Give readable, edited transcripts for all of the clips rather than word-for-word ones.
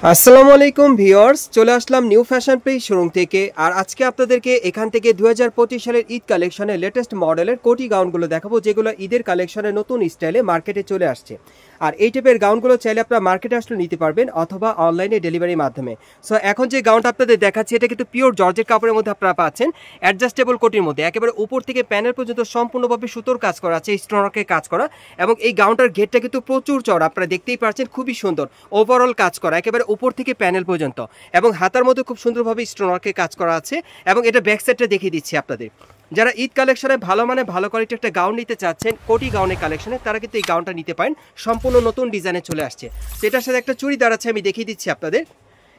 আসসালামু আলাইকুম ভিউয়ার্স, চলে আসলাম নিউ ফ্যাশন পেজ শোরুম থেকে। আর আজকে আপনাদেরকে এখান থেকে 2025 সালের ঈদ কালেকশনের লেটেস্ট মডেলের কোটি গাউনগুলো দেখাবো, যেগুলো ঈদের কালেকশনের নতুন স্টাইলে মার্কেটে চলে আসছে। আর এই টাইপের গাউনগুলো চাইলে আপনারা মার্কেটে আসলে নিতে পারবেন অথবা অনলাইনে ডেলিভারির মাধ্যমে। সো এখন যে গাউনটা আপনাদের দেখাচ্ছি এটা কিন্তু পিওর জর্জেট কাপড়ের মধ্যে আপনারা পাচ্ছেন, অ্যাডজাস্টেবল কোটির মধ্যে। একেবারে উপর থেকে প্যানেল পর্যন্ত সম্পূর্ণভাবে সুতোর কাজ করা আছে, স্টোনওয়ার্কের কাজ করা, এবং এই গাউনটার ঘেরটা কিন্তু প্রচুর চড়া, আপনারা দেখতেই পাচ্ছেন, খুবই সুন্দর ওভারঅল কাজ করা একেবারে উপর থেকে প্যানেল পর্যন্ত, এবং হাতার মধ্যে খুব সুন্দরভাবে স্টোনওয়ার্কের কাজ করা আছে। এবং এটা ব্যাক সাইডটা দেখিয়ে দিচ্ছি আপনাদের। যারা ঈদ কালেকশনে ভালো ভালো কোয়ালিটির একটা গাউন নিতে চাচ্ছেন কোটি গাউনের কালেকশনে, তারা কিন্তু এই গাউনটা নিতে পারেন। সম্পূর্ণ নতুন ডিজাইনে চলে আসছে। সেটার সাথে একটা চুড়িদার আছে, আমি দেখিয়ে দিচ্ছি আপনাদের।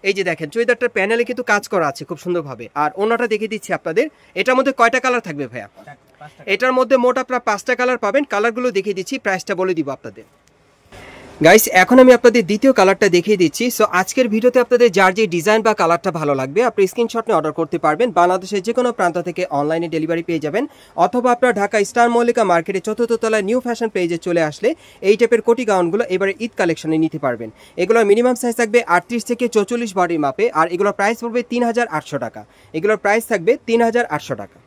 এই যে দেখেন, চুড়িদারটার প্যানেলে কিন্তু কাজ করা আছে খুব সুন্দরভাবে। আর ওনাটা দেখিয়ে দিচ্ছি আপনাদের। এটার মধ্যে কয়টা কালার থাকবে ভাইয়া? এটার মধ্যে মোট আপনারা 5টা কালার পাবেন। কালারগুলো দেখিয়ে দিচ্ছি, প্রাইসটা বলে দিব আপনাদের। গাইস, এখন আমি আপনাদের দ্বিতীয় কালারটা দেখিয়ে দিচ্ছি। সো আজকের ভিডিওতে আপনাদের যার যে ডিজাইন বা কালারটা ভালো লাগবে আপনি স্ক্রিনশট নিয়ে অর্ডার করতে পারবেন। বাংলাদেশের যে কোনো প্রান্ত থেকে অনলাইনে ডেলিভারি পেয়ে যাবেন, অথবা আপনার ঢাকা স্টার মল্লিকা মার্কেটে 4th তলায় নিউ ফ্যাশন পেজে চলে আসলে এই টাইপের কোটি গাউনগুলো এবারে ঈদ কালেকশনে নিতে পারবেন। এগুলোর মিনিমাম সাইজ থাকবে 38 থেকে 44 বডির মাপে। আর এগুলোর প্রাইস পড়বে 3800 টাকা। এগুলোর প্রাইস থাকবে 3800 টাকা।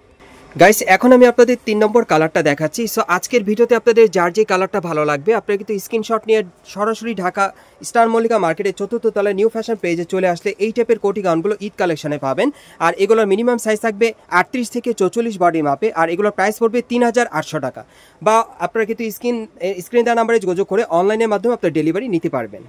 গাইস, এখন আমি আপনাদের 3 নম্বর কালারটা দেখাচ্ছি। সো আজকের ভিডিওতে আপনাদের যার যে কালারটা ভালো লাগবে আপনারা কিন্তু স্ক্রিনশট নিয়ে সরাসরি ঢাকা স্টার মল্লিকা মার্কেটে 4th তলায় নিউ ফ্যাশন পেজে চলে আসলে এই টাইপের কোটি গাউনগুলো ঈদ কালেকশনে পাবেন। আর এগুলোর মিনিমাম সাইজ থাকবে 38 থেকে 44 বডি মাপে। আর এগুলোর প্রাইস পড়বে 3800 টাকা। বা আপনারা কিন্তু স্ক্রিন দেওয়া নাম্বারে যোগাযোগ করে অনলাইনের মাধ্যমে আপনারা ডেলিভারি নিতে পারবেন।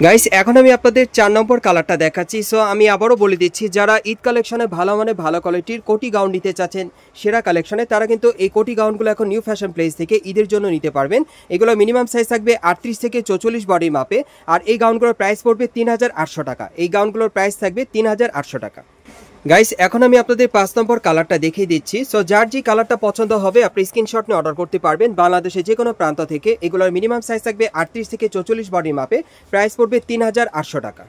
গাইস, এখন আমি আপনাদের 4 নম্বর কালারটা দেখাচ্ছি। সো আমি আবারও বলে দিচ্ছি, যারা ঈদ কালেকশনে ভালো কোয়ালিটির কোটি গাউন নিতে চাচ্ছেন সেরা কালেকশনে, তারা কিন্তু এই কোটি গাউনগুলো এখন নিউ ফ্যাশন প্লেস থেকে ঈদের জন্য নিতে পারবেন। এগুলো মিনিমাম সাইজ থাকবে 38 থেকে 44 বডি মাপে। আর এই গাউনগুলোর প্রাইস পড়বে 3800 টাকা। এই গাউনগুলোর প্রাইস থাকবে 3800 টাকা। গাইস, এখন আমি আপনাদের 5 নম্বর কালারটা দেখিয়ে দিচ্ছি। সো যার যে কালারটা পছন্দ হবে আপনি স্ক্রিনশট নিয়ে অর্ডার করতে পারবেন বাংলাদেশে যে কোনো প্রান্ত থেকে। এগুলোর মিনিমাম সাইজ থাকবে 38 থেকে 44 বডি মাপে। প্রাইস পড়বে 3800 টাকা।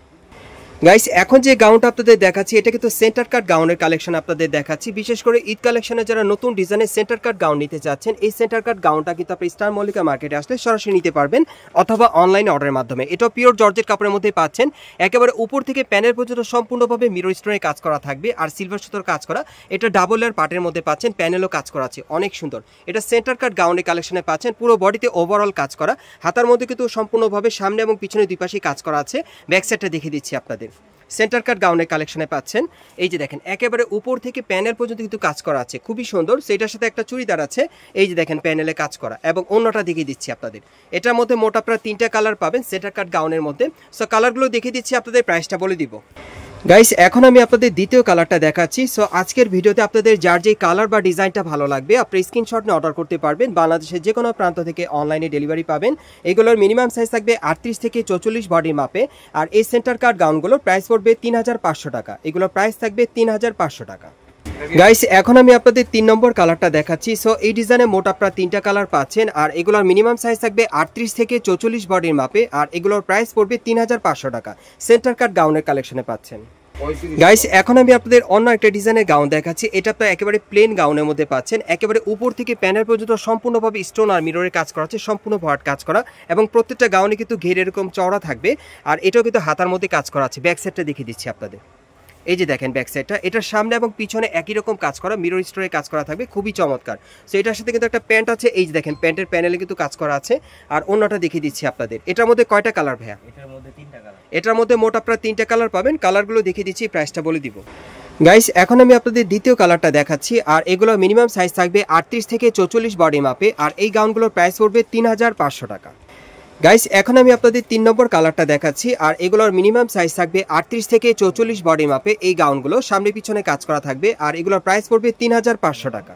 গাইস, এখন যে গাউনটা আপনাদের দেখাচ্ছি এটা কিন্তু সেন্টার কাট গাউনের কালেকশন আপনাদের দেখাচ্ছি। বিশেষ করে ঈদ কালেকশনে যারা নতুন ডিজাইনের সেন্টার কাট গাউন নিতে চাচ্ছেন, এই সেন্টার কাট গাউনটা কিন্তু আপনি স্টার মল্লিকা মার্কেটে আসলে সরাসরি নিতে পারবেন অথবা অনলাইনে অর্ডারের মাধ্যমে। এটা পিওর জর্জেট কাপড়ের মধ্যে পাচ্ছেন। একেবারে উপর থেকে প্যানেল পর্যন্ত সম্পূর্ণভাবে মিরর স্টোনের কাজ করা থাকবে আর সিলভার সুতোর কাজ করা। এটা ডাবল লেয়ার পার্টের মধ্যে পাচ্ছেন, প্যানেলও কাজ করা আছে, অনেক সুন্দর। এটা সেন্টার কাট গাউনের কালেকশনে পাচ্ছেন, পুরো বডিতে ওভারঅল কাজ করা। হাতার মধ্যে কিন্তু সম্পূর্ণভাবে সামনে এবং পিছনে দুই পাশেই কাজ করা আছে। ব্যাক সাইডটা দেখিয়ে দিচ্ছি আপনাদের। সেন্টার কাট গাউনের কালেকশনে পাচ্ছেন। এই যে দেখেন, একেবারে উপর থেকে প্যানেল পর্যন্ত কিন্তু কাজ করা আছে, খুবই সুন্দর। সেটার সাথে একটা চুড়িদার আছে, এই যে দেখেন প্যানেলে কাজ করা, এবং অন্যটা দেখিয়ে দিচ্ছি আপনাদের। এটার মধ্যে মোট আপনারা 3টা কালার পাবেন সেন্টার কাট গাউনের মধ্যে। সো কালারগুলো দেখিয়ে দিচ্ছি আপনাদের, প্রাইসটা বলে দিব। গাইস, এখন আমি আপনাদের দ্বিতীয় কালারটা দেখাচ্ছি। সো আজকের ভিডিওতে আপনাদের যার যে কালার বা ডিজাইনটা ভালো লাগবে আপনি স্ক্রিনশট নিয়ে অর্ডার করতে পারবেন। বাংলাদেশের যে কোনো প্রান্ত থেকে অনলাইনে ডেলিভারি পাবেন। এগুলোর মিনিমাম সাইজ থাকবে 38 থেকে 44 বডির মাপে। আর এই সেন্টার কাট গাউনগুলোর প্রাইস পড়বে 3500 টাকা। এগুলোর প্রাইস থাকবে 3500 টাকা। গাইস, এখন আমি আপনাদের 3 নম্বর কালারটা দেখাচ্ছি। সো এই ডিজাইনে মোট আপনারা 3টা কালার পাচ্ছেন। আর এগুলোর মিনিমাম সাইজ থাকবে 38 থেকে 44 বডির মাপে। আর এগুলোর প্রাইস পড়বে 3500 টাকা। সেন্টার কাট গাউনের কালেকশনে পাচ্ছেন। গাইস, এখন আমি আপনাদের অন্য একটা ডিজাইনের গাউন দেখাচ্ছি। এটা আপনারা একেবারে প্লেন গাউনের মধ্যে পাচ্ছেন। একেবারে উপর থেকে প্যানেল পর্যন্ত সম্পূর্ণভাবে স্টোন আর মিররের কাজ করা আছে, সম্পূর্ণ ভরাট কাজ করা, এবং প্রত্যেকটা গাউনে কিন্তু ঘের এরকম চওড়া থাকবে। আর এটাও কিন্তু হাতার মধ্যে কাজ করা আছে। ব্যাক সাইডটা দেখিয়ে দিচ্ছি আপনাদের। এই যে দেখেন ব্যাক সাইডটা, এটার সামনে এবং পিছনে একই রকম কাজ করা, মিরর স্টোরে কাজ করা থাকবে, খুবই চমৎকার। সো এটার সাথে কিন্তু একটা প্যান্ট আছে, এই যে দেখেন প্যান্টের প্যানেলে কিন্তু কাজ করা আছে। আর অন্যটা দেখিয়ে দিচ্ছি আপনাদের। এটার মধ্যে কয়টা কালার ভাইয়া? এটার মধ্যে 3টা কালার। এটার মধ্যে মোট আপনারা 3টা কালার পাবেন। কালারগুলো দেখিয়ে দিচ্ছি, প্রাইসটা বলে দিব। গাইস, এখন আমি আপনাদের দ্বিতীয় কালারটা দেখাচ্ছি। আর এগুলো মিনিমাম সাইজ থাকবে 38 থেকে 44 বডি মাপে। আর এই গাউনগুলোর প্রাইস পড়বে 3500 টাকা। গাইস, এখন আমি আপনাদের 3 নম্বর কালারটা দেখাচ্ছি। আর এগুলোর মিনিমাম সাইজ থাকবে 38 থেকে 44 বডি মাপে। এই গাউনগুলো সামনে পিছনে কাজ করা থাকবে। আর এগুলোর প্রাইস পড়বে 3500 টাকা।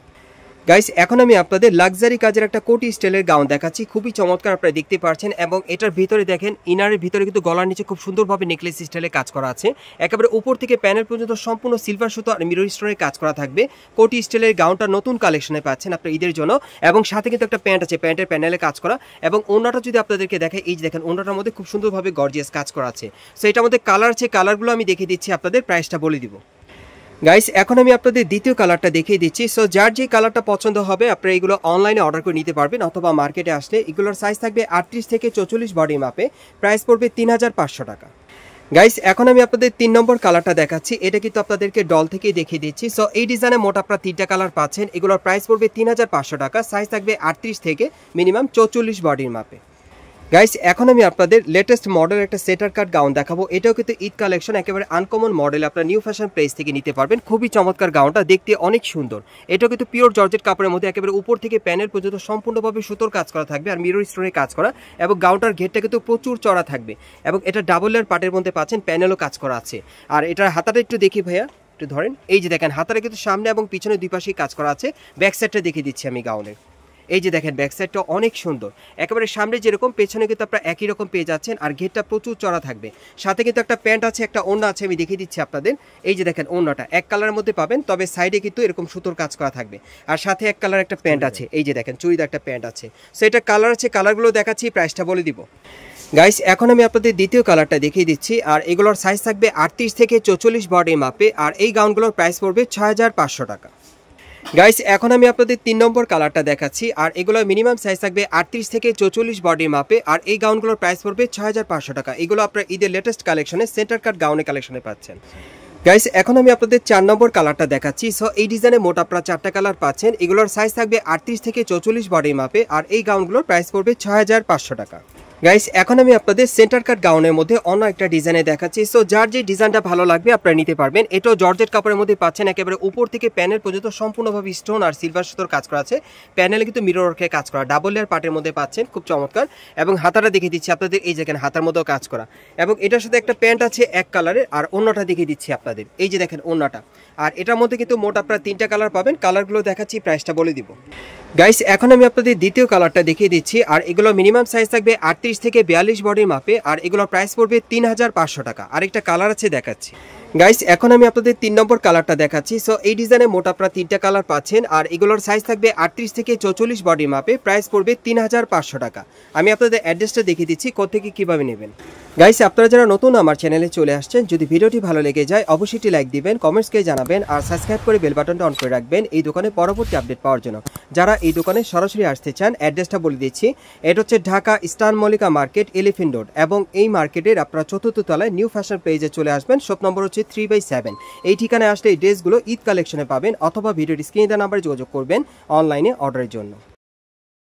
গাইস, এখন আমি আপনাদের লাক্সারি কাজের একটা কোটি স্টাইলের গাউন দেখাচ্ছি, খুবই চমৎকার, আপনারা দেখতে পাচ্ছেন। এবং এটার ভিতরে দেখেন, ইনারের ভিতরে কিন্তু গলার নিচে খুব সুন্দরভাবে নেকলেস স্টাইলে কাজ করা আছে। একেবারে উপর থেকে প্যানেল পর্যন্ত সম্পূর্ণ সিলভার সুতো আর মিরর স্টোনের কাজ করা থাকবে। কোটি স্টাইলের গাউনটা নতুন কালেকশনে পাচ্ছেন আপনারা ঈদের জন্য। এবং সাথে কিন্তু একটা প্যান্ট আছে, প্যান্টের প্যানেলে কাজ করা। এবং ওড়নাটা যদি আপনাদেরকে দেখে, এই যে দেখেন ওড়নাটার মধ্যে খুব সুন্দরভাবে গর্জিয়াস কাজ করা আছে। সো এটার মধ্যে কালার আছে, কালারগুলো আমি দেখিয়ে দিচ্ছি আপনাদের, প্রাইসটা বলে দিব। গাইস, এখন আমি আপনাদের দ্বিতীয় কালারটা দেখিয়ে দিচ্ছি। সো যার যে কালারটা পছন্দ হবে আপনারা এগুলো অনলাইনে অর্ডার করে নিতে পারবেন অথবা মার্কেটে আসলে। এগুলোর সাইজ থাকবে 38 থেকে 44 বডি মাপে। প্রাইস পড়বে 3500 টাকা। গাইস এখন আমি আপনাদের 3 নম্বর কালারটা দেখাচ্ছি। এটা কিন্তু আপনাদেরকে ডল থেকেই দেখিয়ে দিচ্ছি। সো এই ডিজাইনে মোট আপনারা 3টা কালার পাচ্ছেন। এগুলোর প্রাইস পড়বে 3500 টাকা। সাইজ থাকবে 38 থেকে মিনিমাম 44 বডির মাপে। গাইস এখন আমি আপনাদের লেটেস্ট মডেল একটা সেটার কাট গাউন দেখাবো। এটাও কিন্তু ঈদ কালেকশন, একেবারে আনকমন মডেল, আপনারা নিউ ফ্যাশন প্লেস থেকে নিতে পারবেন। খুবই চমৎকার গাউনটা, দেখতে অনেক সুন্দর। এটাও কিন্তু পিওর জর্জেট কাপড়ের মধ্যে একেবারে উপর থেকে প্যানেল পর্যন্ত সম্পূর্ণভাবে সুতোর কাজ করা থাকবে আর মিরর স্টোনের কাজ করা, এবং গাউনটার ঘেরটা কিন্তু প্রচুর চড়া থাকবে এবং এটা ডাবল লেয়ার পার্টের মধ্যে পাচ্ছেন, প্যানেলও কাজ করা আছে। আর এটার হাতাটা একটু দেখি ভাইয়া, একটু ধরেন। এই যে দেখেন হাতাটা কিন্তু সামনে এবং পিছনে দুই পাশেই কাজ করা আছে। ব্যাক সাইডটা দেখিয়ে দিচ্ছি আমি গাউনের। এই যে দেখেন ব্যাক সাইডটা অনেক সুন্দর, একেবারে সামনে যেরকম পেছনে কিন্তু আপনারা একই রকম পেয়ে যাচ্ছেন। আর ঘেরটা প্রচুর চড়া থাকবে, সাথে কিন্তু একটা প্যান্ট আছে, একটা ওড়না আছে, আমি দেখিয়ে দিচ্ছি আপনাদের। এই যে দেখেন ওড়নাটা এক কালারের মধ্যে পাবেন, তবে সাইডে কিন্তু এরকম সুতোর কাজ করা থাকবে। আর সাথে এক কালার একটা প্যান্ট আছে, এই যে দেখেন চুড়িদার একটা প্যান্ট আছে। সো এটা কালার আছে, কালারগুলো দেখাচ্ছি, প্রাইসটা বলে দিব। গাইস এখন আমি আপনাদের দ্বিতীয় কালারটা দেখিয়ে দিচ্ছি। আর এগুলোর সাইজ থাকবে 38 থেকে 44 বডির মাপে। আর এই গাউনগুলোর প্রাইস পড়বে 6500 টাকা। গাইস এখন আমি আপনাদের 3 নম্বর কালারটা দেখাচ্ছি। আর এগুলো মিনিমাম সাইজ থাকবে 38 থেকে 44 বডির মাপে। আর এই গাউনগুলোর প্রাইস পড়বে 6500 টাকা। এগুলো আপনারা ঈদের লেটেস্ট কালেকশনে সেন্টার কাট গাউনের কালেকশনে পাচ্ছেন। গাইস এখন আমি আপনাদের 4 নম্বর কালারটা দেখাচ্ছি। সো এই ডিজাইনে মোট আপনারা 4টা কালার পাচ্ছেন। এগুলোর সাইজ থাকবে 38 থেকে 44 বডির মাপে। আর এই গাউনগুলোর প্রাইস পড়বে 6500 টাকা। গাইস এখন আমি আপনাদের সেন্টার কাট গাউনের মধ্যে অন্য একটা ডিজাইনে দেখাচ্ছি। সো যার যে ডিজাইনটা ভালো লাগবে আপনারা নিতে পারবেন। এটাও জর্জেট কাপড়ের মধ্যে পাচ্ছেন, একেবারে উপর থেকে প্যানেল পর্যন্ত সম্পূর্ণভাবে স্টোন আর সিলভার সুতোর কাজ করা আছে। প্যানেলে কিন্তু মিরর ওয়ার্কের কাজ করা, ডাবল লেয়ার পার্টের মধ্যে পাচ্ছেন, খুব চমৎকার। এবং হাতাটা দেখিয়ে দিচ্ছি আপনাদের, এই দেখেন হাতার মধ্যেও কাজ করা। এবং এটার সাথে একটা প্যান্ট আছে এক কালারের, আর অন্যটা দেখিয়ে দিচ্ছি আপনাদের। এই যে দেখেন অন্যটা। আর এটার মধ্যে কিন্তু মোট আপনারা 3টা কালার পাবেন। কালারগুলো দেখাচ্ছি, প্রাইসটা বলে দিব। গাইস এখন আমি আপনাদের দ্বিতীয় কালারটা দেখিয়ে দিচ্ছি। আর এগুলো মিনিমাম সাইজ থাকবে 38 থেকে 42 বডির মাপে। আর এগুলোর প্রাইস পড়বে 3500 টাকা। আরেকটা কালার আছে, দেখাচ্ছি। গাইস এখন আমি আপনাদের 3 নম্বর কালারটা দেখাচ্ছি। সো এই ডিজাইনে মোট আপনারা 3টা কালার পাচ্ছেন। আর এগুলোর সাইজ থাকবে 38 থেকে 44 বডির মাপে। প্রাইস পড়বে 3500 টাকা। আমি আপনাদের অ্যাড্রেসটা দেখিয়ে দিচ্ছি কোত্থেকে কিভাবে নেবেন। গাইস আপনারা যারা নতুন আমার চ্যানেলে চলে আসছেন, যদি ভিডিওটি ভালো লেগে যায় অবশ্যই একটি লাইক দিবেন, কমেন্টসকে জানাবেন, আর সাবস্ক্রাইব করে বেল বাটনটা অন করে রাখবেন এই দোকানে পরবর্তী আপডেট পাওয়ার জন্য। যারা এই দোকানে সরাসরি আসতে চান, অ্যাড্রেসটা বলে দিচ্ছি। এটা হচ্ছে Dhaka star Mallika market, elephant road. এবং এই মার্কেটের আপনারা 4র্থ তলায় নিউ ফ্যাশন পেজে চলে আসবেন। শপ নম্বর হচ্ছে 3/7। এই ঠিকানায় আসলে এই ড্রেসগুলো ঈদ কালেকশনে পাবেন, অথবা ভিডিওর স্ক্রিনে দেওয়া নাম্বারে যোগাযোগ করবেন অনলাইনে অর্ডারের জন্য।